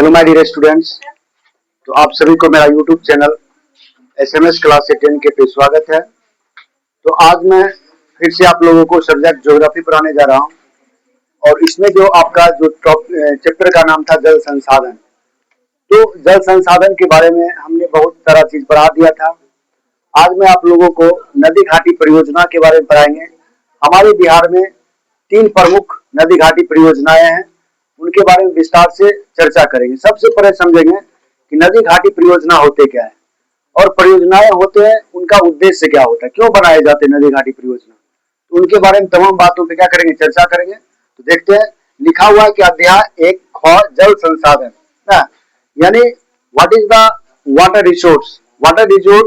Hello my dear students. तो आप सभी को मेरा यूट्यूब चैनल एसएमएस क्लास 10 के पे स्वागत है। तो आज मैं फिर से आप लोगों को सब्जेक्ट ज्योग्राफी पढ़ाने जा रहा हूं और इसमें जो आपका जो चैप्टर का नाम था जल संसाधन। तो जल संसाधन के बारे में हमने बहुत सारा चीज पढ़ा दिया था। आज मैं आप लोगों को नदी घाटी परियोजना के बारे में पढ़ाएंगे। हमारे बिहार में 3 प्रमुख नदी घाटी परियोजनाएं हैं, उनके बारे में विस्तार से चर्चा करेंगे। सबसे पहले समझेंगे कि नदी घाटी परियोजना होते क्या है और परियोजनाएं होते हैं उनका उद्देश्य क्या होता है, क्यों बनाए जाते हैं नदी घाटी परियोजना। तो उनके बारे में तमाम बातों पे क्या करेंगे, चर्चा करेंगे। तो देखते हैं, लिखा हुआ है कि अध्याय 1 ख जल संसाधन ना, यानी what is the water resource. Water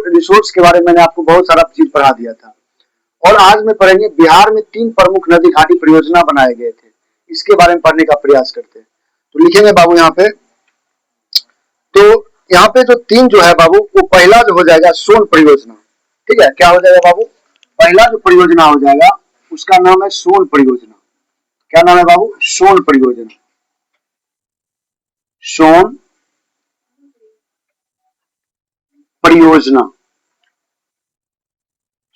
resource के बारे में मैंने आपको बहुत सारा चीज पढ़ा दिया था। और आज में पढ़ेंगे बिहार में 3 प्रमुख नदी घाटी परियोजना बनाए गए थे, इसके बारे में पढ़ने का प्रयास करते हैं। तो लिखेंगे बाबू यहाँ पे। तो यहाँ पे जो 3 जो है बाबू, वो पहला जो हो जाएगा सोन परियोजना। ठीक है, क्या हो जाएगा बाबू, पहला जो परियोजना हो जाएगा उसका नाम है सोन परियोजना। क्या नाम है बाबू, सोन परियोजना। सोन परियोजना,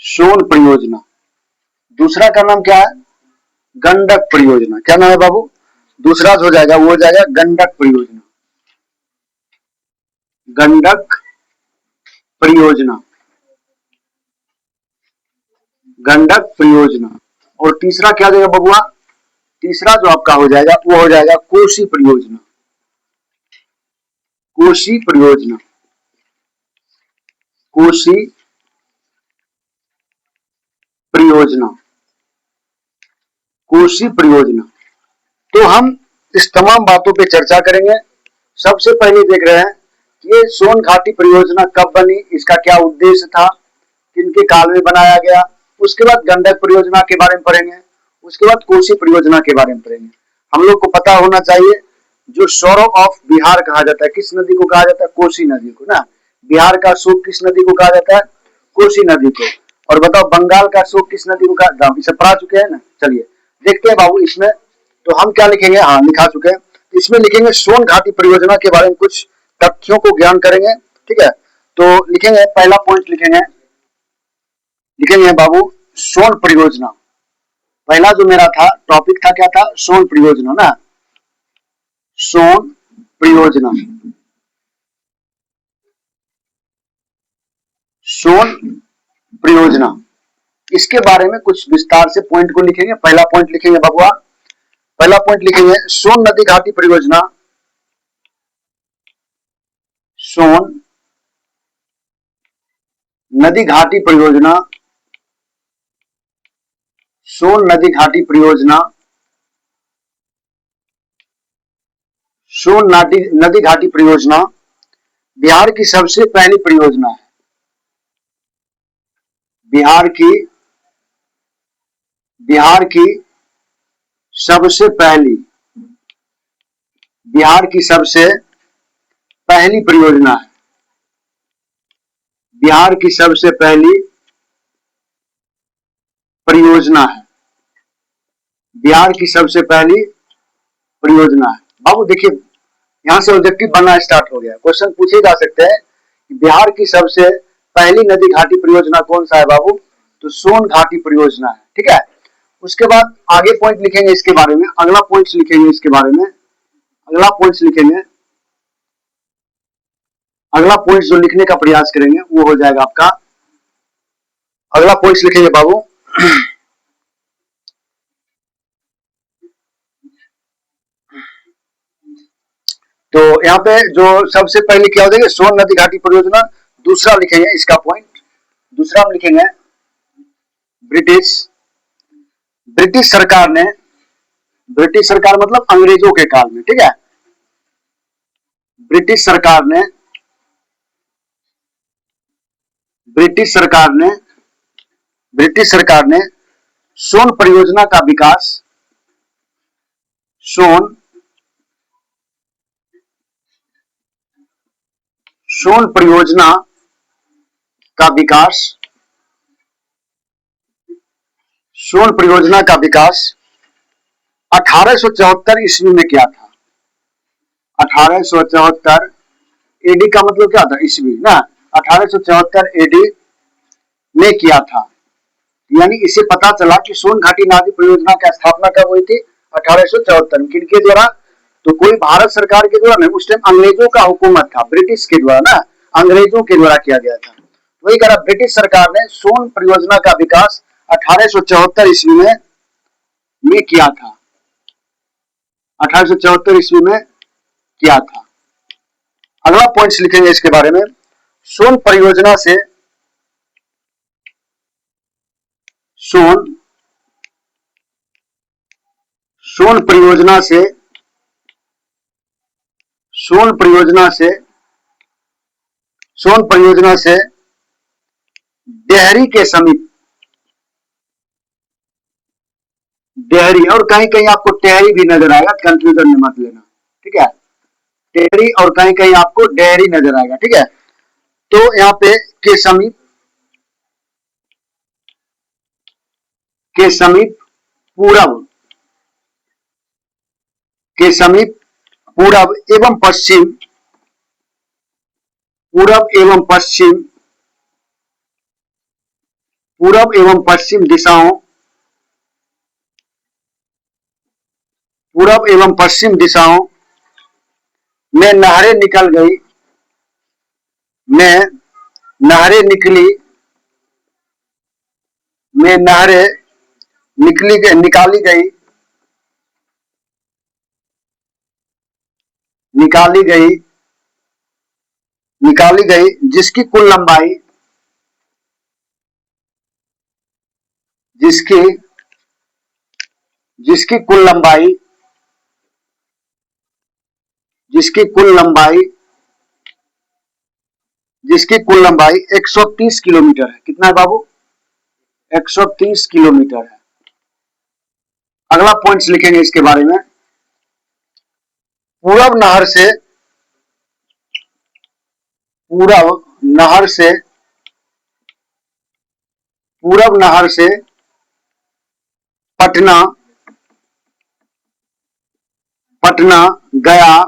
सोन परियोजना। दूसरा का नाम क्या है, गंडक परियोजना। क्या नाम है बाबू, दूसरा जो हो जाएगा वो हो जाएगा गंडक परियोजना। गंडक परियोजना, गंडक परियोजना। और तीसरा क्या हो जाएगा बबुआ, तीसरा जो आपका हो जाएगा वो हो जाएगा कोसी परियोजना। कोसी परियोजना, कोसी परियोजना, कोसी परियोजना। तो हम इस तमाम बातों पे चर्चा करेंगे। सबसे पहले देख रहे हैं कि ये सोन घाटी परियोजना कब बनी, इसका क्या उद्देश्य था, किनके काल में बनाया गया। उसके बाद गंडक परियोजना के बारे में पढ़ेंगे, उसके बाद कोसी परियोजना के बारे में पढ़ेंगे। हम लोग को पता होना चाहिए जो सौरो ऑफ बिहार कहा जाता है, किस नदी को कहा जाता है, कोसी नदी को ना। बिहार का शोक किस नदी को कहा जाता है, कोसी नदी को। और बताओ बंगाल का शोक किस नदी को कहा, इसे पढ़ा चुके हैं ना। चलिए देखते हैं बाबू इसमें। तो हम क्या लिखेंगे, हाँ लिखा चुके हैं। इसमें लिखेंगे सोन घाटी परियोजना के बारे में कुछ तथ्यों को ज्ञान करेंगे। ठीक है, तो लिखेंगे, पहला पॉइंट लिखेंगे, लिखेंगे बाबू सोन परियोजना। पहला जो मेरा था टॉपिक था, क्या था, सोन परियोजना ना, सोन परियोजना। सोन परियोजना, इसके बारे में कुछ विस्तार से पॉइंट को लिखेंगे। पहला पॉइंट लिखेंगे बबुआ, पहला पॉइंट लिखेंगे सोन नदी घाटी परियोजना। सोन नदी घाटी परियोजना, सोन नदी घाटी परियोजना, सोन नदी घाटी परियोजना बिहार की सबसे पहली परियोजना है। बिहार की सबसे पहली, बिहार की सबसे पहली परियोजना है। बिहार की सबसे पहली परियोजना है, बिहार की सबसे पहली परियोजना है। बाबू देखिए, यहां से ऑब्जेक्टिव बनना स्टार्ट हो गया। क्वेश्चन पूछे जा सकते हैं कि बिहार की सबसे पहली नदी घाटी परियोजना कौन सा है बाबू, तो सोन घाटी परियोजना है। ठीक है, उसके बाद आगे पॉइंट लिखेंगे इसके बारे में, अगला पॉइंट लिखेंगे इसके बारे में, अगला पॉइंट लिखेंगे, अगला पॉइंट जो लिखने का प्रयास करेंगे वो हो जाएगा आपका, अगला पॉइंट लिखेंगे बाबू तो यहाँ पे जो सबसे पहले क्या हो जाएगा, सोन नदी घाटी परियोजना। दूसरा लिखेंगे इसका पॉइंट, दूसरा हम लिखेंगे ब्रिटिश, ब्रिटिश सरकार ने, ब्रिटिश सरकार मतलब अंग्रेजों के काल में। ठीक है, ब्रिटिश सरकार ने, ब्रिटिश सरकार ने, ब्रिटिश सरकार ने सोन परियोजना का विकास, सोन परियोजना का विकास, सोन परियोजना का विकास 1874 ईस्वी में किया था। 1874 एडी का मतलब क्या था? ईस्वी ना। 1874 एडी में किया था। यानी इससे पता चला कि सोन घाटी नादी परियोजना की स्थापना कब हुई थी? 1874 में। किनके द्वारा? तो कोई भारत सरकार के द्वारा नहीं, उस टाइम अंग्रेजों का हुकूमत था, ब्रिटिश के द्वारा ना, अंग्रेजों के द्वारा किया गया था। वही कह रहा, ब्रिटिश सरकार ने सोन परियोजना का विकास 1874 ईस्वी में किया था। 1874 ईस्वी में किया था। अगला पॉइंट्स लिखेंगे इसके बारे में। सोन परियोजना से सोन सोन परियोजना से सोन परियोजना से सोन परियोजना से डेहरी के समीप, डेहरी, और कहीं कहीं आपको टेहरी भी नजर आएगा, कंफ्यूजन में मत लेना, ठीक है। टेहरी और कहीं कहीं आपको डेहरी नजर आएगा, ठीक है। तो यहाँ पे के समीप पूरब के समीप पूरब एवं पश्चिम, पूरब एवं पश्चिम, पूरब एवं पश्चिम दिशाओं, पूरब एवं पश्चिम दिशाओं में नहरें निकल गई, में नहरें निकली, में नहरें निकाली गई, निकाली गई, निकाली गई, जिसकी कुल लंबाई, जिसकी जिसकी कुल लंबाई, जिसकी कुल लंबाई, जिसकी कुल लंबाई 130 किलोमीटर है। कितना है बाबू? 130 किलोमीटर है। अगला पॉइंट्स लिखेंगे इसके बारे में। पूरब नहर से, पूरब नहर से, पूरब नहर से पटना, पटना, गया,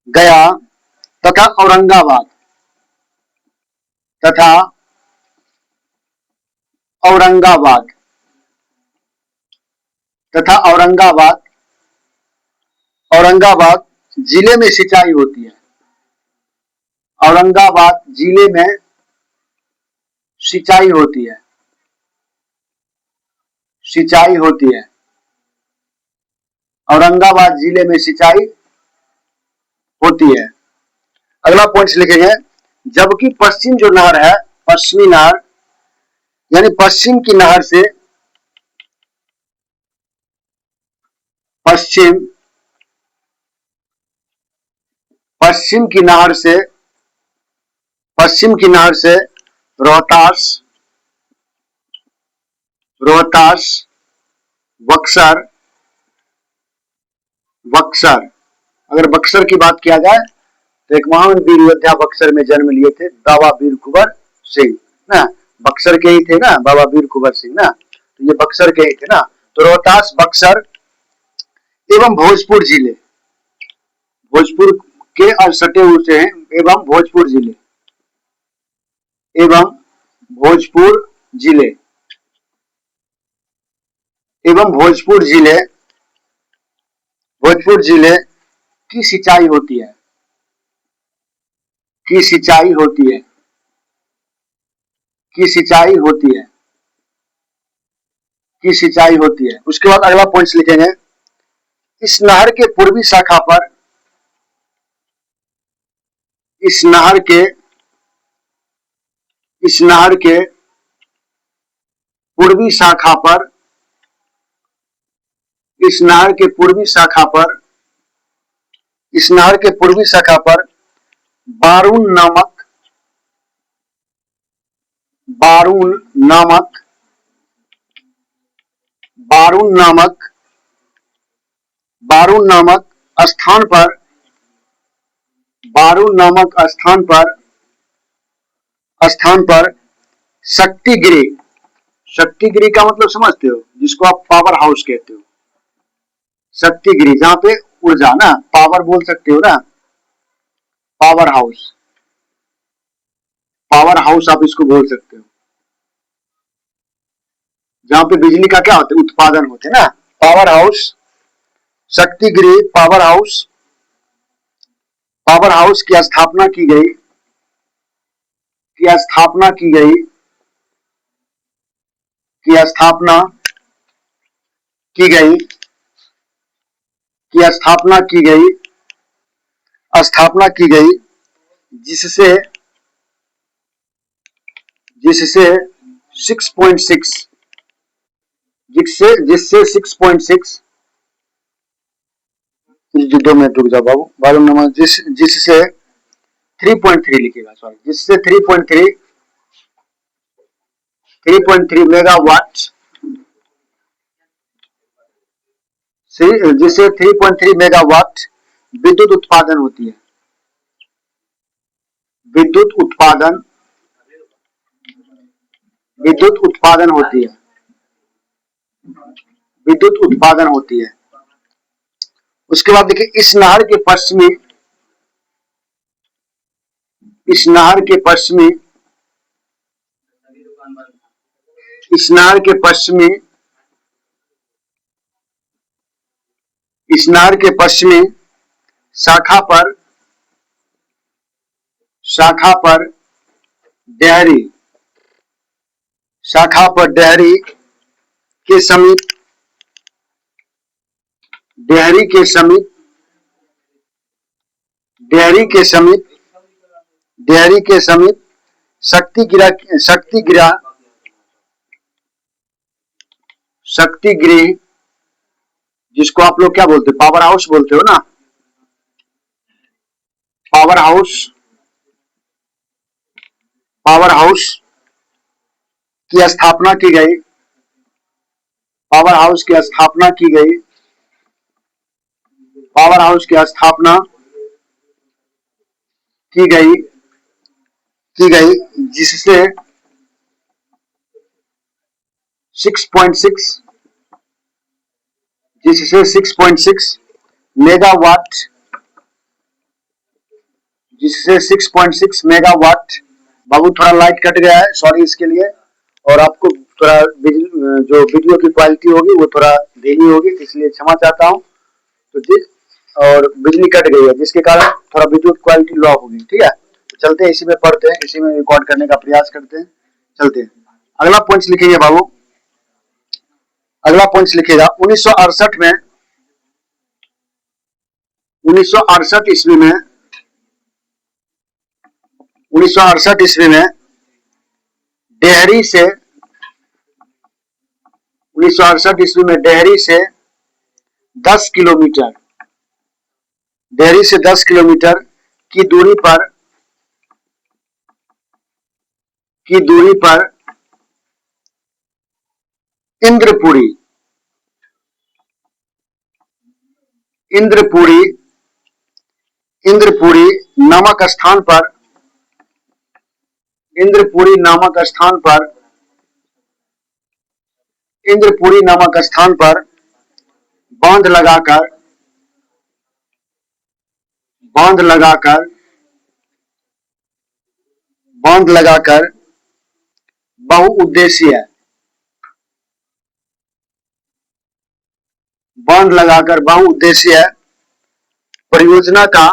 गया तथा औरंगाबाद, तथा औरंगाबाद, तथा औरंगाबाद, औरंगाबाद जिले में सिंचाई होती है। औरंगाबाद जिले में सिंचाई होती है, सिंचाई होती है। औरंगाबाद जिले में सिंचाई होती है। अगला पॉइंट लिखेंगे। जबकि पश्चिम जो नहर है, पश्चिमी नहर, यानी पश्चिम की नहर से, पश्चिम पश्चिम की नहर से, पश्चिम की नहर से रोहतास, रोहतास, बक्सर, बक्सर, अगर बक्सर की बात किया जाए तो एक महान वीर योद्धा बक्सर में जन्म लिए थे, बाबा वीर कुंवर सिंह ना, बक्सर के ही थे ना बाबा वीर कुंवर सिंह ना, तो ये बक्सर के ही थे ना। तो रोहतास, बक्सर एवं भोजपुर जिले, भोजपुर के और सटे हुए से हैं, एवं भोजपुर जिले, एवं भोजपुर जिले, एवं भोजपुर जिले, भोजपुर जिले की सिंचाई होती है, की सिंचाई होती है, की सिंचाई होती है, की सिंचाई होती है। उसके बाद अगला पॉइंट लिखेंगे। इस नहर के पूर्वी शाखा पर, इस नहर के, इस नहर के पूर्वी शाखा पर, इस नहर के पूर्वी शाखा पर, इस नहर के पूर्वी शाखा पर बारून नामक, बारून नामक, बारून नामक, बारून नामक स्थान पर, बारून नामक स्थान पर, स्थान पर शक्तिगिरी, शक्तिगिरी का मतलब समझते हो, जिसको आप पावर हाउस कहते हो, शक्ति गृह, जहां पे ऊर्जा ना, पावर बोल सकते हो ना, पावर हाउस, पावर हाउस आप इसको बोल सकते हो, जहां पे बिजली का क्या होता है, उत्पादन होते है ना, पावर हाउस, शक्ति गृह, पावर हाउस। पावर हाउस की स्थापना की गई, की स्थापना की गई, की स्थापना की गई, की स्थापना की गई, स्थापना की गई, जिससे जिससे 6.6, जिससे जिससे 6.6, 2 मिनट रुक जाओ बाबू, बाबू नंबर, जिससे 3.3 लिखिएगा, सॉरी, जिससे 3.3 मेगावाट, जिससे 3.3 मेगावाट विद्युत उत्पादन होती है, विद्युत उत्पादन, विद्युत उत्पादन होती है, विद्युत उत्पादन होती है। उसके बाद देखिए, इस नहर के पश्चिमी, इस नहर के पश्चिमी, इस नहर के पश्चिमी, इस नहर के पश्चिमी शाखा पर, शाखा पर डेहरी, शाखा पर डेहरी के समीप, डेहरी के समीप, डेहरी के समीप, डेहरी के समीप शक्ति गृह, शक्ति गृह, शक्ति गृह, जिसको आप लोग क्या बोलते हो, पावर हाउस बोलते हो ना, पावर हाउस, पावर हाउस की स्थापना की गई, पावर हाउस की स्थापना की गई, पावर हाउस की स्थापना की गई, की गई, जिससे 6.6, जिससे 6.6 मेगावाट, जिससे 6.6 मेगावाट, बाबू थोड़ा लाइट कट गया है, सॉरी इसके लिए, और आपको थोड़ा जो वीडियो की क्वालिटी होगी वो थोड़ा धीमी होगी, इसलिए क्षमा चाहता हूँ। तो और बिजली कट गई है, जिसके कारण थोड़ा वीडियो की क्वालिटी लो होगी, ठीक है। तो चलते हैं, इसी में पढ़ते हैं, इसी में रिकॉर्ड करने का प्रयास करते हैं, चलते हैं। अगला पॉइंट लिखिएगा बाबू, अगला पॉइंट लिखिएगा, 1968 में, 1968 ईस्वी में, 1968 ईस्वी में डेहरी से, 1968 ईस्वी में डेहरी से 10 किलोमीटर, डेहरी से 10 किलोमीटर की दूरी पर, की दूरी पर इंद्रपुरी, इंद्रपुरी, इंद्रपुरी नामक स्थान पर, इंद्रपुरी नामक स्थान पर, इंद्रपुरी नामक स्थान पर बांध लगाकर, बांध लगाकर, बांध लगाकर बहुउद्देशीय, बांध लगाकर बहुउद्देशीय परियोजना का,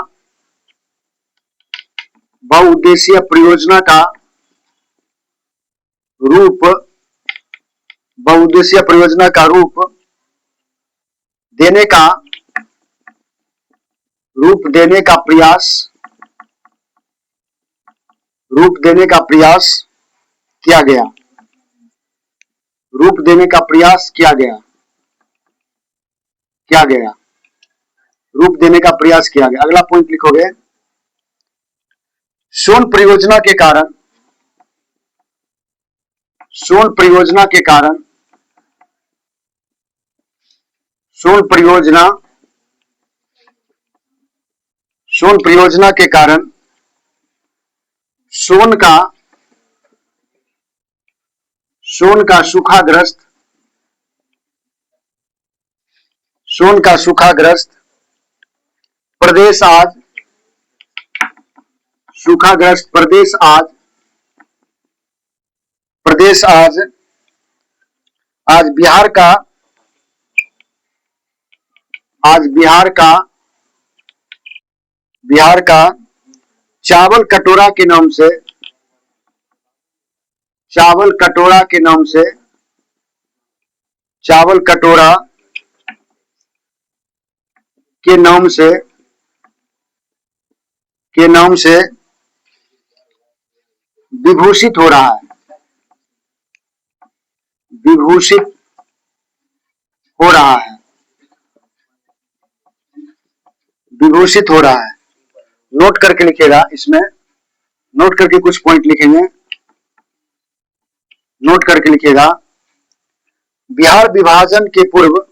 बहुउद्देशीय परियोजना का रूप, बहुउद्देशीय परियोजना का रूप देने का, रूप देने का प्रयास, रूप देने का प्रयास किया गया, रूप देने का प्रयास किया गया, किया गया, रूप देने का प्रयास किया गया। अगला पॉइंट लिखोगे, सोन परियोजना के कारण, सोन परियोजना के कारण, सोन परियोजना, सोन परियोजना के कारण सोन का, सोन का सूखाग्रस्त, सोन का सूखाग्रस्त प्रदेश आज, सूखाग्रस्त प्रदेश आज, प्रदेश आज, आज बिहार का, आज बिहार का, बिहार का चावल कटोरा के नाम से, चावल कटोरा के नाम से, चावल कटोरा के नाम से, के नाम से विभूषित हो रहा है, विभूषित हो रहा है, विभूषित हो रहा है। नोट करके लिखिएगा, इसमें नोट करके कुछ पॉइंट लिखेंगे, नोट करके लिखिएगा। बिहार विभाजन के पूर्व,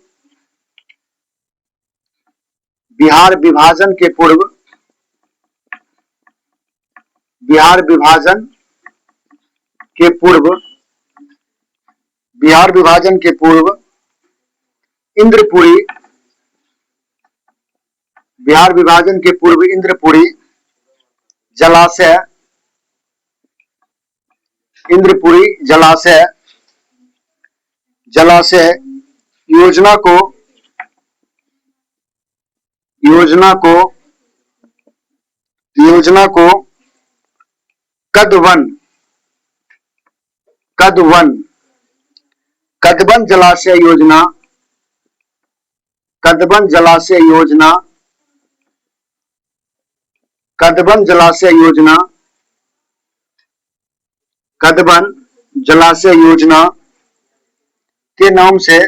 बिहार विभाजन के पूर्व, बिहार विभाजन के पूर्व, बिहार विभाजन के पूर्व इंद्रपुरी, बिहार विभाजन के पूर्व इंद्रपुरी जलाशय, इंद्रपुरी जलाशय, जलाशय योजना को, योजना को, योजना को कदवन, कदवन, कदवन जलाशय योजना, कदवन जलाशय योजना, कदवन जलाशय योजना, कदवन जलाशय योजना के नाम से,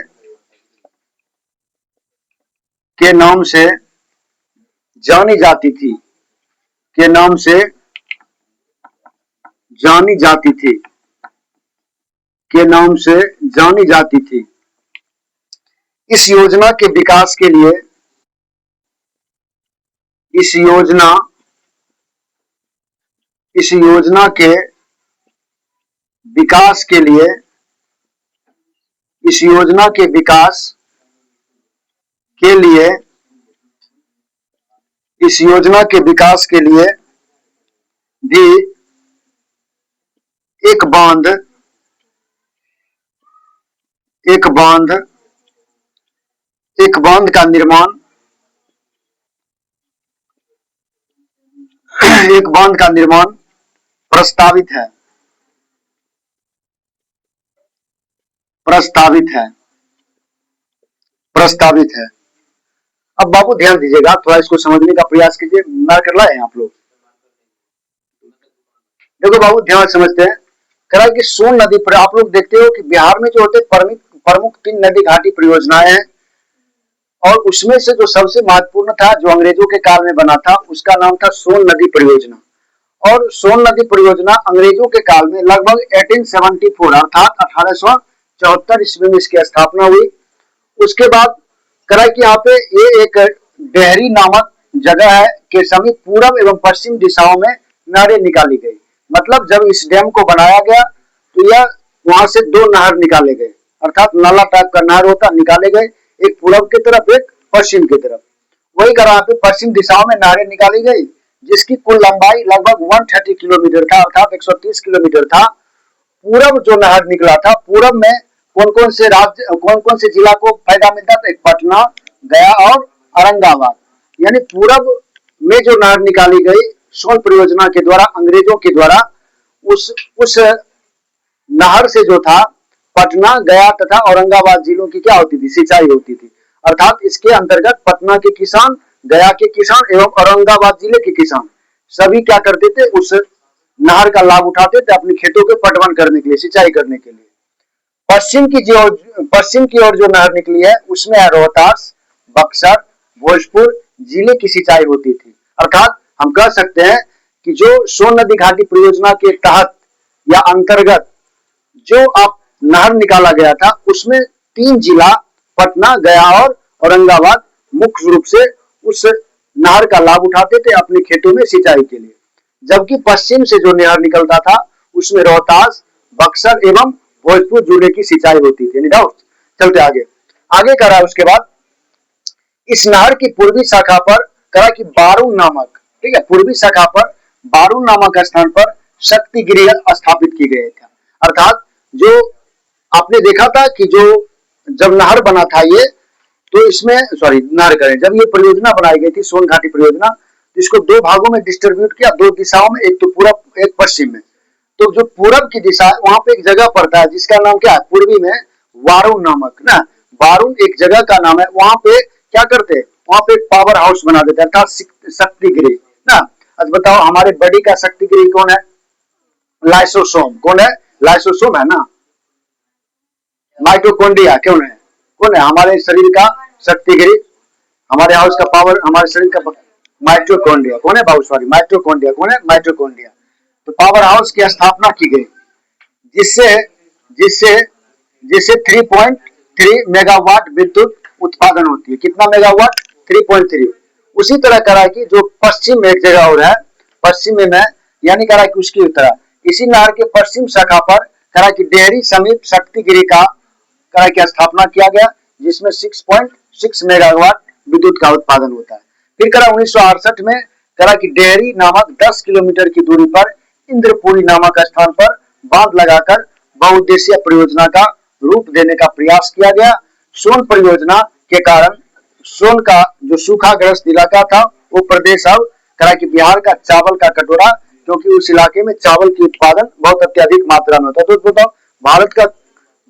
के नाम से जानी जाती थी, के नाम से जानी जाती थी, के नाम से जानी जाती थी। इस योजना के विकास के लिए, इस योजना, इस योजना के विकास के लिए, इस योजना के विकास के लिए, इस योजना के विकास के लिए भी एक बांध, एक बांध, एक बांध का निर्माण, एक बांध का निर्माण प्रस्तावित है, प्रस्तावित है, प्रस्तावित है। अब बाबू ध्यान दीजिएगा, थोड़ा इसको समझने का प्रयास कीजिए। मार्क कर लाए आप लोग? देखो बाबू ध्यान समझते हैं। कह कि सोन नदी पर आप लोग देखते हो कि बिहार में जो होते प्रमुख 3 नदी घाटी परियोजनाएं हैं, और उसमें से जो सबसे महत्वपूर्ण था, जो अंग्रेजों के काल में बना था, उसका नाम था सोन नदी परियोजना। और सोन नदी परियोजना अंग्रेजों के काल में लगभग 1874 अर्थात 1874 ईस्वी में इसकी स्थापना हुई। उसके बाद करा कि यहाँ पे ये एक डेहरी नामक जगह है के समीप पूरब एवं पश्चिम दिशाओं में नहरें निकाली गई। मतलब जब इस डैम को बनाया गया तो यह वहां से 2 नहर निकाले गए, अर्थात नाला टाइप का नहर होता, निकाले गए, एक पूरब की तरफ, एक पश्चिम की तरफ। वही करा पे पश्चिम दिशाओं में नहरें निकाली गई, जिसकी कुल लंबाई लगभग 130 किलोमीटर था, अर्थात 130 किलोमीटर था। पूरब जो नहर निकला था, पूरब में कौन कौन से राज्य, कौन कौन से जिला को फायदा मिलता था? एक पटना, गया और औरंगाबाद। यानी पूरब में जो नहर निकाली गई सोन परियोजना के द्वारा, अंग्रेजों के द्वारा, उस नहर से जो था पटना, गया तथा औरंगाबाद जिलों की क्या होती थी? सिंचाई होती थी। अर्थात इसके अंतर्गत पटना के किसान, गया के किसान एवं औरंगाबाद जिले के किसान सभी क्या करते थे? उस नहर का लाभ उठाते थे अपने खेतों के पटवन करने के लिए, सिंचाई करने के लिए। पश्चिम की ओर जो नहर निकली है उसमें रोहतास, बक्सर, भोजपुर जिले की सिंचाई होती थी। अर्थात हम कह सकते हैं कि जो सोन नदी घाटी परियोजना के तहत या अंतर्गत जो अब नहर निकाला गया था, उसमें 3 जिला पटना, गया और औरंगाबाद मुख्य रूप से उस नहर का लाभ उठाते थे अपने खेतों में सिंचाई के लिए। जबकि पश्चिम से जो नहर निकलता था उसमें रोहतास, बक्सर एवं भोजपुर जिले की सिंचाई होती थी। डाउट? चलते आगे, आगे करा उसके बाद इस नहर की पूर्वी शाखा पर कहा कि बारून नामक, ठीक है, पूर्वी शाखा पर बारून नामक स्थान पर शक्ति गृह स्थापित की गए थे। अर्थात जो आपने देखा था कि जो जब नहर बना था ये, तो इसमें सॉरी नहर करें, जब ये परियोजना बनाई गई थी सोन घाटी परियोजना, तो इसको दो भागों में डिस्ट्रीब्यूट किया, दो दिशाओं में, एक तो पूरब एक पश्चिम में। तो जो पूरब की दिशा है वहां पे एक जगह पड़ता है जिसका नाम क्या है, पूर्वी में वारून नामक ना, वारून एक जगह का नाम है। वहां पे क्या करते हैं, वहां पे एक पावर हाउस बना देते हैं, अर्थात शक्ति गृह ना। अब बताओ हमारे बॉडी का शक्ति गृह कौन है, लाइसोसोम। कौन है, लाइसोसोम है ना। माइटोकॉन्ड्रिया कौन है, कौन है हमारे शरीर का शक्ति गृह, हमारे हाउस का पावर, हमारे शरीर का माइटोकॉन्ड्रिया। कौन है बाबू, सॉरी माइटोकॉन्ड्रिया। कौन है, माइटोकॉन्ड्रिया। तो पावर हाउस की स्थापना की गई जिससे जिससे जिससे 3.3 मेगावाट विद्युत उत्पादन होती है। कितना मेगावाट, 3.3। उसी तरह करा कि जो पश्चिम में एक जगह और है, पश्चिम में यानी करा कि उसकी तरह इसी नहर के पश्चिम शाखा पर करा कि डेहरी समीप शक्ति गृह का करा की स्थापना किया गया जिसमें 6.6 मेगावाट विद्युत का उत्पादन होता है। फिर करा 1968 में करा कि डेहरी नामक 10 किलोमीटर की दूरी पर इंद्रपुरी नामक स्थान पर बांध लगाकर बहुउद्देशीय परियोजना का रूप देने का प्रयास किया गया। सोन परियोजना के कारण सोन का जो सूखाग्रस्त इलाका था वो प्रदेश अब करा कि बिहार का चावल का कटोरा, क्योंकि उस इलाके में चावल की उत्पादन बहुत अत्यधिक मात्रा में होता है। तो बताओ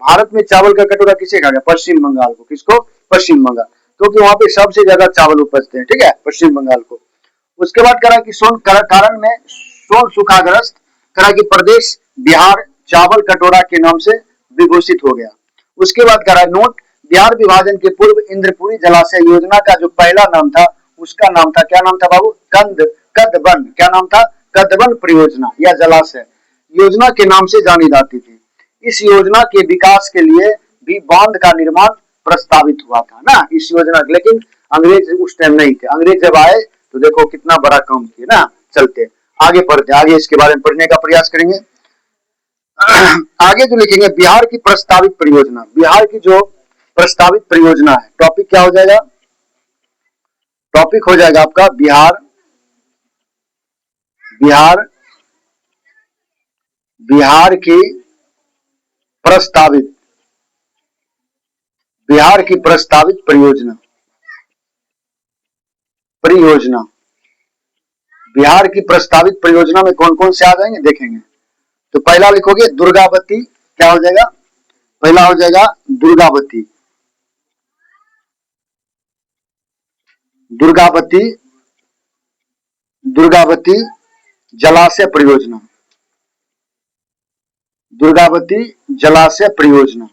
भारत में चावल का कटोरा किसे कहा गया, पश्चिम बंगाल को। किसको, पश्चिम बंगाल, क्योंकि वहां पे सबसे ज्यादा चावल उपजते हैं, ठीक है, पश्चिम बंगाल को। उसके बाद करा कि सोन कारण में सोन सूखाग्रस्त करा कि प्रदेश बिहार चावल कटोरा के नाम से विभूषित हो गया। उसके बाद करा नोट, बिहार विभाजन के पूर्व इंद्रपुरी जलाशय योजना का जो पहला नाम था उसका नाम था, क्या नाम था बाबू, कदबन। क्या नाम था, कदबन परियोजना या जलाशय योजना के नाम से जानी जाती थी। इस योजना के विकास के लिए भी बांध का निर्माण प्रस्तावित हुआ था ना, इस योजना, लेकिन अंग्रेज उस टाइम नहीं थे। अंग्रेज जब आए तो देखो कितना बड़ा काम किया ना। चलते आगे पढ़ते, आगे इसके बारे में पढ़ने का प्रयास करेंगे। आगे जो लिखेंगे बिहार की प्रस्तावित परियोजना, बिहार की जो प्रस्तावित परियोजना है, टॉपिक क्या हो जाएगा, टॉपिक हो जाएगा आपका बिहार बिहार बिहार की प्रस्तावित, बिहार की प्रस्तावित परियोजना, बिहार की प्रस्तावित परियोजना में कौन कौन से आ जाएंगे देखेंगे। तो पहला लिखोगे दुर्गावती, क्या हो जाएगा, पहला हो जाएगा दुर्गावती, दुर्गावती दुर्गावती जलाशय परियोजना, दुर्गावती जलाशय परियोजना,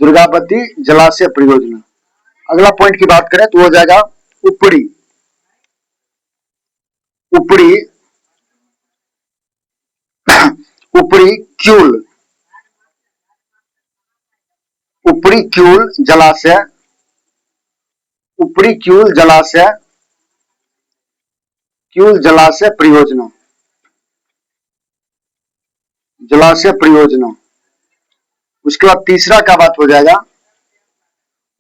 दुर्गावती जलाशय परियोजना। अगला पॉइंट की बात करें तो हो जाएगा उपड़ी, उपड़ी उपड़ी क्यूल, उपड़ी क्यूल जलाशय, उपड़ी क्यूल जलाशय, क्यूल जलाशय परियोजना, जलाशय परियोजना। उसके बाद तीसरा का बात हो जाएगा,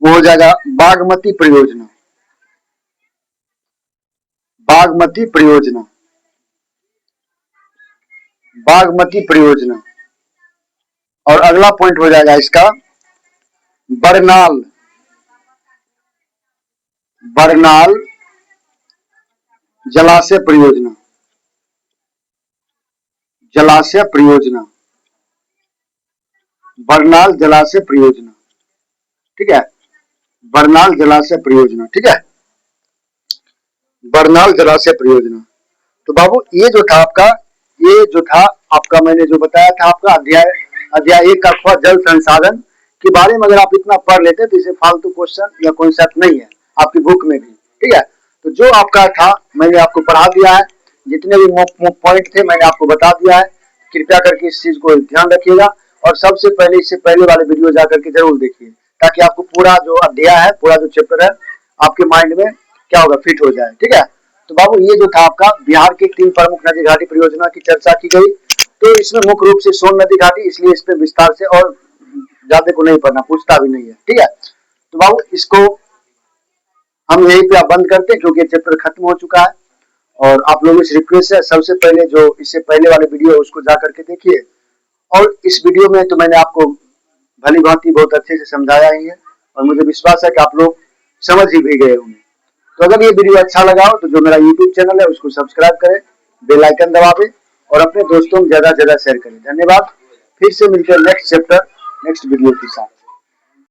वो हो जाएगा बागमती परियोजना, बागमती परियोजना, बागमती परियोजना। और अगला पॉइंट हो जाएगा इसका बरनाल, बरनाल जलाशय परियोजना, जलाशय परियोजना, बरनाल जलाशय परियोजना, ठीक है, बरनाल जलाशय परियोजना, ठीक है, बरनाल जलाशय परियोजना। तो बाबू ये जो था आपका, ये जो था आपका, मैंने जो बताया था आपका अध्याय 1 का जल संसाधन के बारे में अगर आप इतना पढ़ लेते तो इसे फालतू क्वेश्चन या कॉन्सेप्ट नहीं है आपकी बुक में भी, ठीक है। तो जो आपका था मैंने आपको पढ़ा दिया है, जितने भी पॉइंट थे मैंने आपको बता दिया है। कृपया करके इस चीज को ध्यान रखिएगा और सबसे पहले इससे पहले वाले वीडियो जाकर के जरूर देखिए, ताकि आपको पूरा जो अध्याय है, पूरा जो चैप्टर है आपके माइंड में क्या होगा, फिट हो जाए, ठीक है। तो बाबू ये जो था आपका बिहार के 3 प्रमुख नदी घाटी परियोजना की चर्चा की गई। तो इसमें मुख्य रूप से सोन नदी घाटी, इसलिए इस पे विस्तार से और ज्यादा को नहीं पढ़ना, पूछता भी नहीं है, ठीक है। तो बाबू इसको हम यहीं पे आप बंद करते हैं, क्योंकि चैप्टर खत्म हो चुका है। और आप लोगों से रिक्वेस्ट है, सबसे पहले जो इससे पहले वाले वीडियो है उसको जा करके देखिए। और इस वीडियो में तो मैंने आपको भली भांति बहुत अच्छे से समझाया ही है, और मुझे विश्वास है कि आप लोग समझ ही भी गए होंगे। तो अगर ये वीडियो अच्छा लगा हो तो जो मेरा यूट्यूब चैनल है उसको सब्सक्राइब करें, बेल आइकन दबावें और अपने दोस्तों में ज्यादा से ज्यादा शेयर करें। धन्यवाद। फिर से मिलते हैं नेक्स्ट चैप्टर नेक्स्ट वीडियो के साथ।